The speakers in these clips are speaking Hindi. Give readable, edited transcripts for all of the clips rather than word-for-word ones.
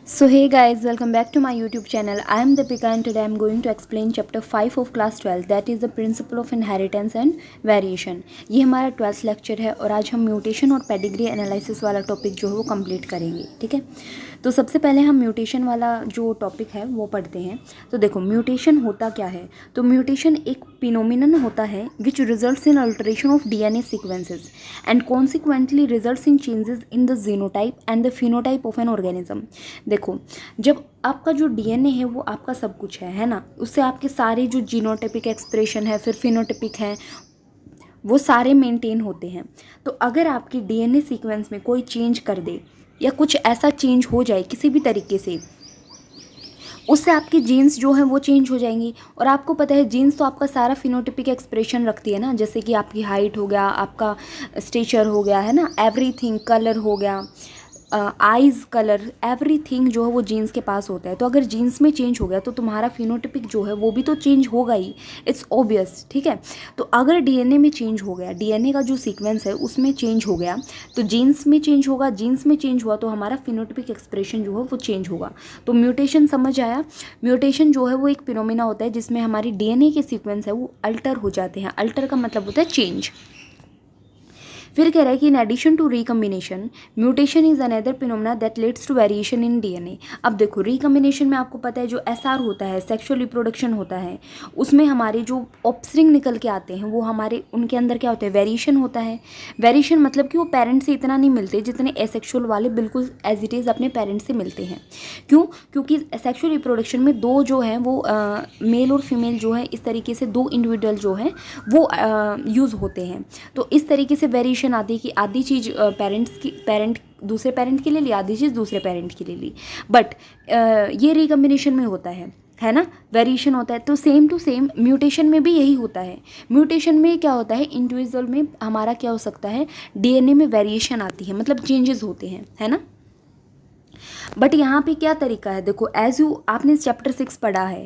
So hey guys, welcome back to my YouTube channel. I am Deepika and today I am going to explain chapter 5 of class 12, that is the principle of inheritance and variation. ये हमारा 12th लेक्चर है और आज हम म्यूटेशन और पेडिग्री एनालिसिस वाला टॉपिक जो है वो कंप्लीट करेंगे। ठीक है, तो सबसे पहले हम म्यूटेशन वाला जो टॉपिक है वो पढ़ते हैं। तो देखो म्यूटेशन होता क्या है। तो म्यूटेशन एक फिनोमिनन होता है which results in alteration of DNA sequences and consequently results in changes in the genotype and the phenotype of an organism. देखो जब आपका जो डीएनए है वो आपका सब कुछ है ना, उससे आपके सारे जो जीनोटाइपिक एक्सप्रेशन है फिर फिनोटाइपिक है वो सारे मेंटेन होते हैं। तो अगर आपकी डीएनए सीक्वेंस में कोई चेंज कर दे या कुछ ऐसा चेंज हो जाए किसी भी तरीके से, उससे आपकी जीन्स जो है वो चेंज हो जाएंगी। और आपको पता है जीन्स तो आपका सारा फिनोटाइपिक एक्सप्रेशन रखती है ना, जैसे कि आपकी हाइट हो गया, आपका स्टेचर हो गया है ना, एवरीथिंग, कलर हो गया, आइज़ कलर, एवरीथिंग जो है वो जीन्स के पास होता है। तो अगर जीन्स में चेंज हो गया तो तुम्हारा फिनोटाइपिक जो है वो भी तो चेंज होगा ही, इट्स ऑब्वियस। ठीक है, तो अगर डीएनए में चेंज हो गया, डीएनए का जो सीक्वेंस है उसमें चेंज हो गया तो जीन्स में चेंज होगा, जीन्स में चेंज हुआ तो हमारा फिनोटाइपिक एक्सप्रेशन जो है वो चेंज होगा। तो म्यूटेशन समझ आया। म्यूटेशन जो है वो एक फिनोमिना होता है जिसमें हमारी डीएनए के सीक्वेंस है वो अल्टर हो जाते हैं। अल्टर का मतलब होता है चेंज। फिर कह रहा है कि in addition to recombination mutation is another phenomena that leads to variation in DNA. अब देखो रिकम्बिनेशन में आपको पता है जो एसआर होता है, सेक्सुअल रिप्रोडक्शन होता है, उसमें हमारे जो ऑप्सरिंग निकल के आते हैं वो हमारे उनके अंदर क्या होता है, वेरिएशन होता है। वेरिएशन मतलब कि वो पेरेंट्स से इतना नहीं मिलते जितने एसेक्सुअल वाले बिल्कुल एज इट इज़ अपने पेरेंट्स से मिलते हैं। क्यों? क्योंकि सेक्सुअल रिप्रोडक्शन में दो जो हैं वो मेल और फीमेल जो है इस तरीके से दो इंडिविजुअल जो हैं वो यूज़ होते हैं। तो इस तरीके से वेरिएशन आती है कि आधी चीज़ पेरेंट दूसरे पेरेंट के लिए ली, आधी चीज़ दूसरे पेरेंट के लिए ली। बट ये रिकम्बिनेशन में होता है ना, वेरिएशन होता है। तो सेम टू सेम म्यूटेशन में भी यही होता है। म्यूटेशन में क्या होता है, इंडिविजुअल में हमारा क्या हो सकता है, डीएनए में वेरिएशन आती है, मतलब चेंजेस होते हैं, है ना। बट यहाँ पे क्या तरीका है, देखो एज यू आपने चैप्टर 6 पढ़ा है,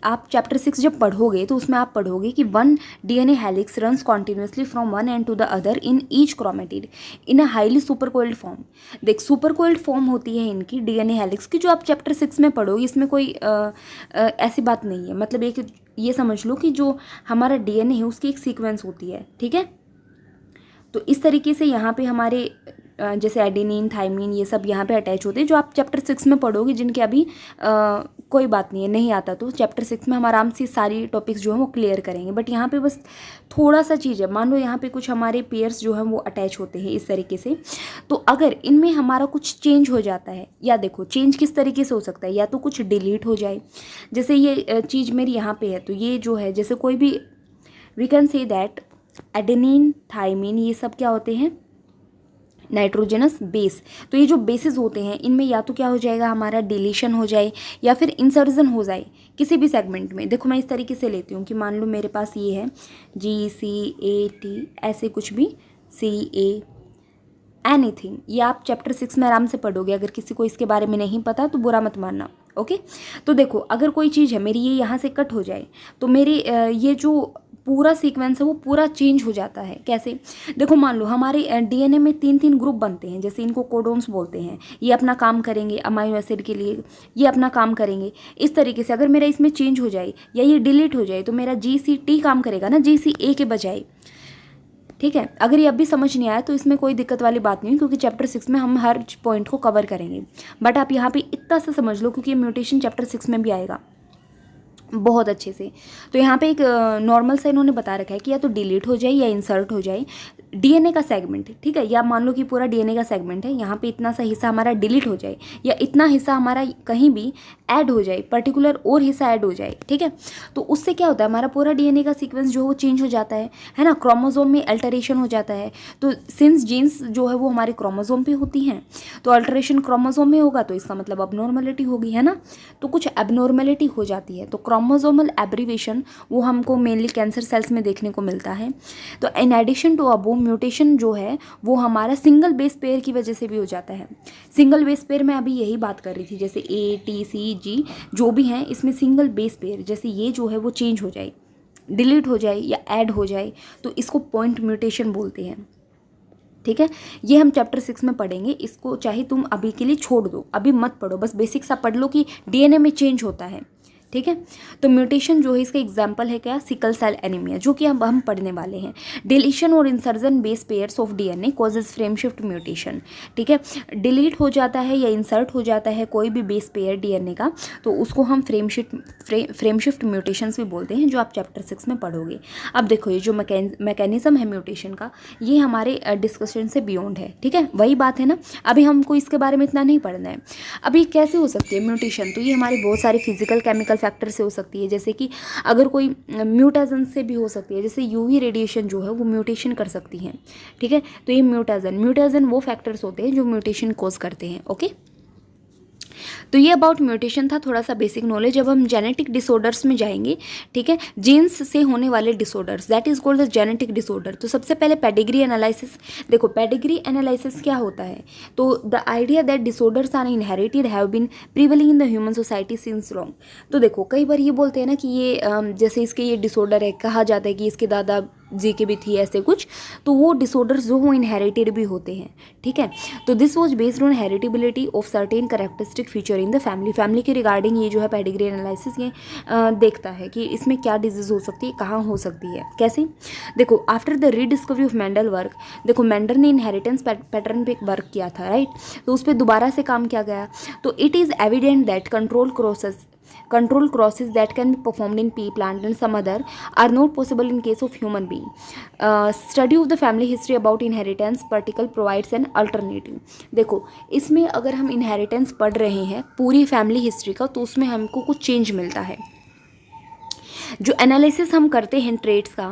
आप चैप्टर 6 जब पढ़ोगे तो उसमें आप पढ़ोगे कि one DNA helix runs continuously from one end to the other in each chromatid in a highly supercoiled form. देख सुपरकोइल्ड फॉर्म होती है इनकी डीएनए हेलिक्स की, जो आप चैप्टर 6 में पढ़ोगे। इसमें कोई ऐसी बात नहीं है, मतलब एक ये समझ लो कि जो हमारा डीएनए है उसकी एक सीक्वेंस होती है। ठीक है, तो इस तरीके से यहाँ पे हमारे जैसे एडेनिन, थाइमिन, ये सब यहाँ पे अटैच होते हैं, जो आप चैप्टर 6 में पढ़ोगे, जिनके अभी कोई बात नहीं है, नहीं आता तो चैप्टर 6 में हम आराम से सारी टॉपिक्स जो हैं वो क्लियर करेंगे। बट यहाँ पे बस थोड़ा सा चीज़ है, मान लो यहाँ पे कुछ हमारे पेयर्स जो हैं वो अटैच होते हैं इस तरीके से। तो अगर इनमें हमारा कुछ चेंज हो जाता है, या देखो चेंज किस तरीके से हो सकता है, या तो कुछ डिलीट हो जाए, जैसे ये चीज़ मेरी यहाँ पे है तो ये जो है जैसे कोई भी we can say that adenine, thymine, ये सब क्या होते हैं, नाइट्रोजनस बेस। तो ये जो बेसिस होते हैं इनमें या तो क्या हो जाएगा, हमारा डिलीशन हो जाए या फिर इंसर्जन हो जाए किसी भी सेगमेंट में। देखो मैं इस तरीके से लेती हूँ कि मान लो मेरे पास ये है GCAT, ऐसे कुछ भी CA एनीथिंग, ये आप चैप्टर 6 में आराम से पढ़ोगे। अगर किसी को इसके बारे में नहीं पता तो बुरा मत मानना, ओके। तो देखो अगर कोई चीज़ है मेरी, ये यहाँ से कट हो जाए तो मेरी ये जो पूरा सीक्वेंस है वो पूरा चेंज हो जाता है। कैसे? देखो मान लो हमारे डीएनए में 3 ग्रुप बनते हैं, जैसे इनको कोडोन्स बोलते हैं। ये अपना काम करेंगे अमाइनो एसिड के लिए, ये अपना काम करेंगे। इस तरीके से अगर मेरा इसमें चेंज हो जाए या ये डिलीट हो जाए तो मेरा GCT काम करेगा ना, GCA के बजाय। ठीक है, अगर ये अब भी समझ नहीं आया तो इसमें कोई दिक्कत वाली बात नहीं, क्योंकि चैप्टर 6 में हम हर पॉइंट को कवर करेंगे। बट आप यहाँ पे इतना सा समझ लो, क्योंकि ये म्यूटेशन चैप्टर 6 में भी आएगा बहुत अच्छे से। तो यहाँ पे एक नॉर्मल सा इन्होंने बता रखा है कि या तो डिलीट हो जाए या इंसर्ट हो जाए डीएनए का सेगमेंट। ठीक है, या मान लो कि पूरा डीएनए का सेगमेंट है, यहाँ पे इतना सा हिस्सा हमारा डिलीट हो जाए या इतना हिस्सा हमारा कहीं भी ऐड हो जाए, पर्टिकुलर और हिस्सा ऐड हो जाए। ठीक है, तो उससे क्या होता है, हमारा पूरा डीएनए का सीक्वेंस जो है वो चेंज हो जाता है ना, क्रोमोसोम में अल्टरेशन हो जाता है। तो सिंस जीन्स जो है वो हमारे क्रोमोसोम पे होती हैं, तो अल्टरेशन क्रोमोसोम में होगा तो इसका मतलब अबनॉर्मलिटी होगी, है ना। तो कुछ एबनॉर्मलिटी हो जाती है, तो क्रोमोसोमल एब्रीवेशन वो हमको मेनली कैंसर सेल्स में देखने को मिलता है। तो in addition to above mutation जो है वो हमारा सिंगल बेस पेयर की वजह से भी हो जाता है। सिंगल बेस पेयर में अभी यही बात कर रही थी, जैसे ATCG जो भी हैं इसमें सिंगल बेस पेयर, जैसे ये जो है वो चेंज हो जाए, डिलीट हो जाए या ऐड हो जाए तो इसको पॉइंट म्यूटेशन बोलते हैं। ठीक है, ये हम चैप्टर 6 में पढ़ेंगे। इसको चाहे तुम अभी के लिए छोड़ दो, अभी मत पढ़ो, बस बेसिक सा पढ़ लो कि डीएनए में चेंज होता है। ठीक है, तो म्यूटेशन जो है इसका एग्जाम्पल है क्या, सिकल सेल एनीमिया, जो कि हम पढ़ने वाले हैं। डिलीशन और insertion base pairs of DNA causes frame shift mutation. ठीक है, डिलीट हो जाता है या इंसर्ट हो जाता है कोई भी बेस पेयर डीएनए का, तो उसको हम फ्रेम शिफ्ट म्यूटेशंस भी बोलते हैं, जो आप चैप्टर 6 में पढ़ोगे। अब देखो ये जो मैकेनिज्म है म्यूटेशन का, ये हमारे डिस्कशन से बियॉन्ड है। ठीक है, वही बात है ना, अभी हमको इसके बारे में इतना नहीं पढ़ना है। अभी कैसे हो सकती है म्यूटेशन, तो ये हमारे बहुत सारे फिजिकल केमिकल फैक्टर से हो सकती है, जैसे कि अगर कोई म्यूटेशन से भी हो सकती है, जैसे यूवी रेडिएशन जो है वो म्यूटेशन कर सकती है। ठीक है, तो ये म्यूटेशन वो फैक्टर्स होते हैं जो म्यूटेशन कॉज करते हैं। ओके, तो ये अबाउट म्यूटेशन था, थोड़ा सा बेसिक नॉलेज। अब हम जेनेटिक डिसऑर्डर्स में जाएंगे। ठीक है, जीन्स से होने वाले disorders, that is called the genetic disorder. तो सबसे पहले पेडिग्री एनालिसिस। देखो पेडिग्री एनालिसिस क्या होता है, तो the idea that disorders are inherited have been prevailing in the human society since long. तो देखो कई बार ये बोलते हैं ना कि ये जैसे इसके ये डिसऑर्डर है, कहा जाता है कि इसके दादा जी के भी थी ऐसे कुछ, तो वो डिसऑर्डर्स जो हो इनहेरिटेड भी होते हैं। ठीक है, तो this was based on heritability of certain characteristic feature in the family के रिगार्डिंग ये जो है पेडिग्री एनालिसिस ये देखता है कि इसमें क्या डिजीज हो सकती है, कहाँ हो सकती है, कैसे। देखो after the rediscovery of Mendel work, देखो मेंडल ने इनहेरिटेंस पैटर्न पे एक वर्क किया था, राइट, तो उस पर दोबारा से काम किया गया। तो it is evident that control crosses that can be performed in pea plant and some other are not possible in case of human being. Study of the family history about inheritance particle provides an alternative. देखो इसमें अगर हम inheritance पढ़ रहे हैं पूरी फैमिली हिस्ट्री का, तो उसमें हमको कुछ चेंज मिलता है। जो एनालिसिस हम करते हैं ट्रेड्स का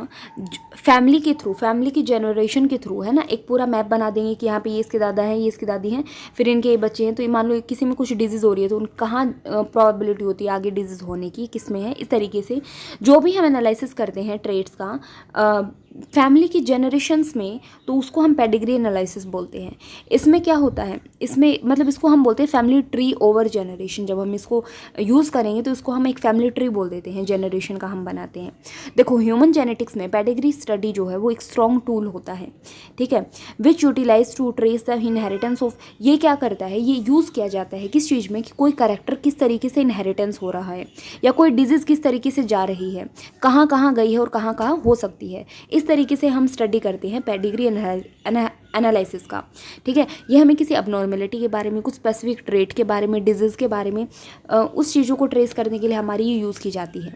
फैमिली के थ्रू, फैमिली की जनरेशन के थ्रू, है ना, एक पूरा मैप बना देंगे कि यहाँ पे ये इसके दादा हैं, ये इसकी दादी हैं, फिर इनके ये बच्चे हैं। तो ये मान लो किसी में कुछ डिजीज़ हो रही है तो उन कहाँ प्रोबेबिलिटी होती है आगे डिजीज़ होने की, किस में है, इस तरीके से जो भी हम एनालिसिस करते हैं ट्रेड्स का फैमिली की जनरेशन्स में, तो उसको हम पेडिग्री एनालिसिस बोलते हैं। इसमें क्या होता है, इसमें मतलब इसको हम बोलते हैं फैमिली ट्री ओवर जनरेशन। जब हम इसको यूज़ करेंगे तो इसको हम एक फैमिली ट्री बोल देते हैं, जनरेशन का हम बनाते हैं। देखो ह्यूमन जेनेटिक्स में पेडिग्री स्टडी जो है वो एक स्ट्रॉन्ग टूल होता है। ठीक है, which utilize to trace the inheritance of, ये क्या करता है, ये यूज़ किया जाता है किस चीज़ में, कि कोई करेक्टर किस तरीके से इनहेरिटेंस हो रहा है, या कोई डिजीज़ किस तरीके से जा रही है, कहाँ कहाँ गई है और कहाँ कहाँ हो सकती है। इस तरीके से हम स्टडी करते हैं पेडिग्री एनालिसिस का। ठीक है, ये हमें किसी अबनॉर्मेलिटी के बारे में, कुछ स्पेसिफिक ट्रेट के बारे में, डिजीज़ के बारे में, उस चीज़ों को ट्रेस करने के लिए हमारी ये यूज़ की जाती है।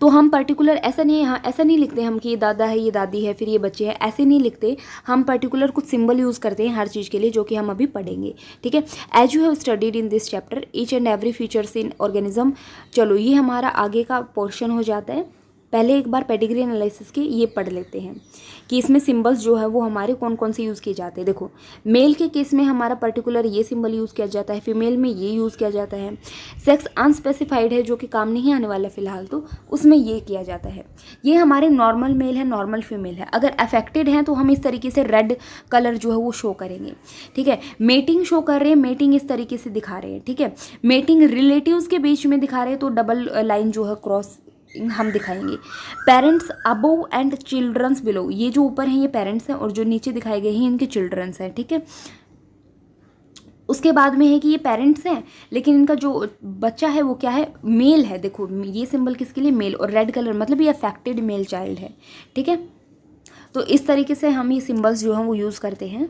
तो हम पर्टिकुलर ऐसा नहीं लिखते हम कि ये दादा है, ये दादी है, फिर ये बच्चे हैं, ऐसे नहीं लिखते हम। पर्टिकुलर कुछ सिंबल यूज़ करते हैं हर चीज़ के लिए, जो कि हम अभी पढ़ेंगे। ठीक है, as you have studied in this chapter each and every features in organism. चलो ये हमारा आगे का पोर्शन हो जाता है। पहले एक बार पेडिग्री एनालिसिस के ये पढ़ लेते हैं कि इसमें सिंबल्स जो है वो हमारे कौन कौन से यूज़ किए जाते हैं। देखो मेल के केस में हमारा पर्टिकुलर ये सिंबल यूज़ किया जाता है, फीमेल में ये यूज़ किया जाता है। सेक्स अनस्पेसिफाइड है जो कि काम नहीं आने वाला फिलहाल, तो उसमें ये किया जाता है। ये हमारे नॉर्मल मेल है, नॉर्मल फीमेल है। अगर अफेक्टेड हैं तो हम इस तरीके से रेड कलर जो है वो शो करेंगे। ठीक है, मेटिंग शो कर रहे हैं, मेटिंग इस तरीके से दिखा रहे हैं। ठीक है, मेटिंग रिलेटिव्स के बीच में दिखा रहे हैं तो डबल लाइन जो है क्रॉस हम दिखाएंगे। Parents above and childrens below, ये जो ऊपर हैं ये पेरेंट्स हैं और जो नीचे दिखाए गए हैं इनके चिल्ड्रंस हैं। ठीक है, उसके बाद में है कि ये पेरेंट्स हैं लेकिन इनका जो बच्चा है वो क्या है, मेल है। देखो ये सिंबल किसके लिए, मेल, और रेड कलर मतलब ये अफेक्टेड मेल चाइल्ड है। ठीक है, तो इस तरीके से हम ये सिंबल्स जो हैं वो यूज़ करते हैं,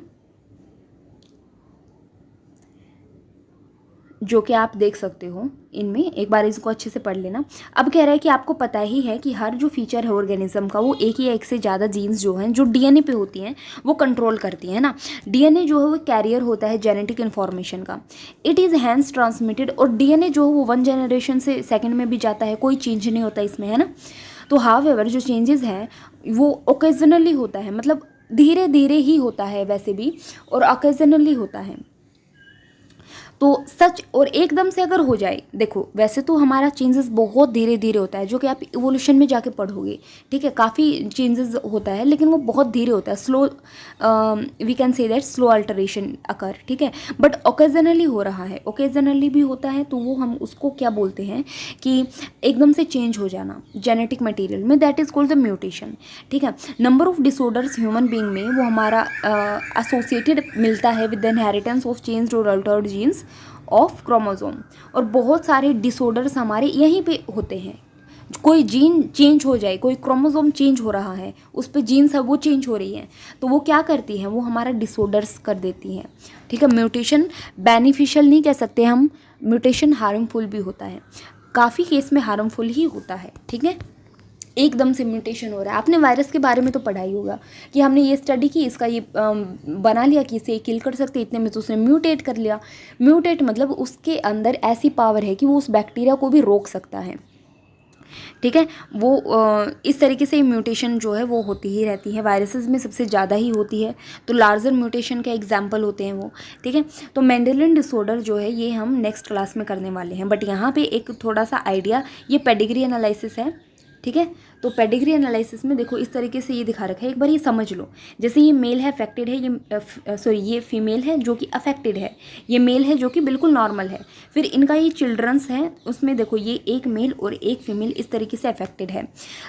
जो कि आप देख सकते हो इनमें। एक बार इसको अच्छे से पढ़ लेना। अब कह रहा है कि आपको पता ही है कि हर जो फीचर है ऑर्गेनिज्म का वो एक या एक से ज़्यादा जीन्स जो हैं जो डीएनए पे होती हैं वो कंट्रोल करती हैं ना। डीएनए जो है वो कैरियर होता है जेनेटिक इन्फॉर्मेशन का। इट इज़ हैंस ट्रांसमिटेड, और डीएनए जो है वो 1 जनरेशन से सेकेंड में भी जाता है, कोई चेंज नहीं होता इसमें, है ना। तो हाउएवर जो चेंजेस हैं वो ओकेजनली होता है, मतलब धीरे धीरे ही होता है वैसे भी, और ओकेजनली होता है। तो सच और एकदम से अगर हो जाए, देखो वैसे तो हमारा चेंजेस बहुत धीरे धीरे होता है, जो कि आप इवोल्यूशन में जाके पढ़ोगे, ठीक है, काफ़ी चेंजेस होता है, लेकिन वो बहुत धीरे होता है, slow, we can say that slow alteration occur, ठीक है, बट ओकेजनली हो रहा है, ओकेजनली भी होता है, तो वो हम उसको क्या बोलते हैं कि एकदम से चेंज हो जाना जेनेटिक मटेरियल में, that is called the mutation, ठीक है। Number of disorders human being में वो हमारा एसोसिएटेड मिलता है with the inheritance of changed और अल्टर्ड जीन्स ऑफ क्रोमोसोम, और बहुत सारे डिसऑर्डर्स हमारे यहीं पे होते हैं। कोई जीन चेंज हो जाए, कोई क्रोमोसोम चेंज हो रहा है, उस पर जीन्स है वो चेंज हो रही है, तो वो क्या करती हैं, वो हमारा डिसऑर्डर्स कर देती हैं, ठीक है। म्यूटेशन बेनिफिशियल नहीं कह सकते हम, म्यूटेशन हार्मफुल भी होता है, काफ़ी केस में हार्मफुल ही होता है, ठीक है। एकदम से म्यूटेशन हो रहा है, आपने वायरस के बारे में तो पढ़ा ही होगा कि हमने ये स्टडी की, इसका ये बना लिया कि इसे किल कर सकते, इतने में तो उसने म्यूटेट कर लिया। म्यूटेट मतलब उसके अंदर ऐसी पावर है कि वो उस बैक्टीरिया को भी रोक सकता है, ठीक है। वो इस तरीके से म्यूटेशन जो है वो होती ही रहती है, वायरसेस में सबसे ज़्यादा ही होती है, तो लार्जर म्यूटेशन के एग्जाम्पल होते हैं वो, ठीक है। तो मेंडेलियन डिसऑर्डर जो है ये हम नेक्स्ट क्लास में करने वाले हैं, बट यहाँ पे एक थोड़ा सा आइडिया, ये पेडिग्री एनालिसिस है, ठीक है। तो पेडिग्री एनालिसिस में देखो इस तरीके से ये दिखा रखा है, एक बार ये समझ लो, जैसे ये मेल है अफेक्टेड है, ये सॉरी ये फीमेल है जो कि अफेक्टेड है, ये मेल है जो कि बिल्कुल नॉर्मल है, फिर इनका ये चिल्ड्रंस है, उसमें देखो ये एक मेल और एक फीमेल इस तरीके से अफेक्टेड है,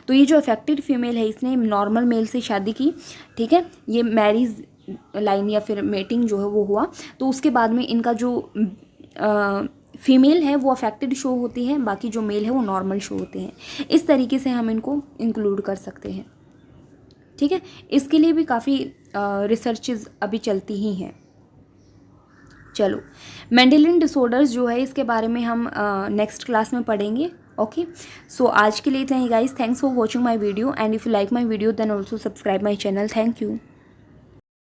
तो ये जो अफेक्टेड फीमेल है इसने नॉर्मल मेल से शादी की, ठीक है, ये मैरिज लाइन या फिर मेटिंग जो है वो हुआ, तो उसके बाद में इनका जो फीमेल है वो अफेक्टेड शो होती है, बाकी जो मेल है वो नॉर्मल शो होते हैं, इस तरीके से हम इनको इंक्लूड कर सकते हैं, ठीक है। इसके लिए भी काफ़ी रिसर्चेज अभी चलती ही हैं। चलो मेंडेलियन डिसऑर्डर्स जो है इसके बारे में हम नेक्स्ट क्लास में पढ़ेंगे, ओके। सो आज के लिए इतना ही guys, thanks for watching my video, and if you like my video then also subscribe my channel, thank you.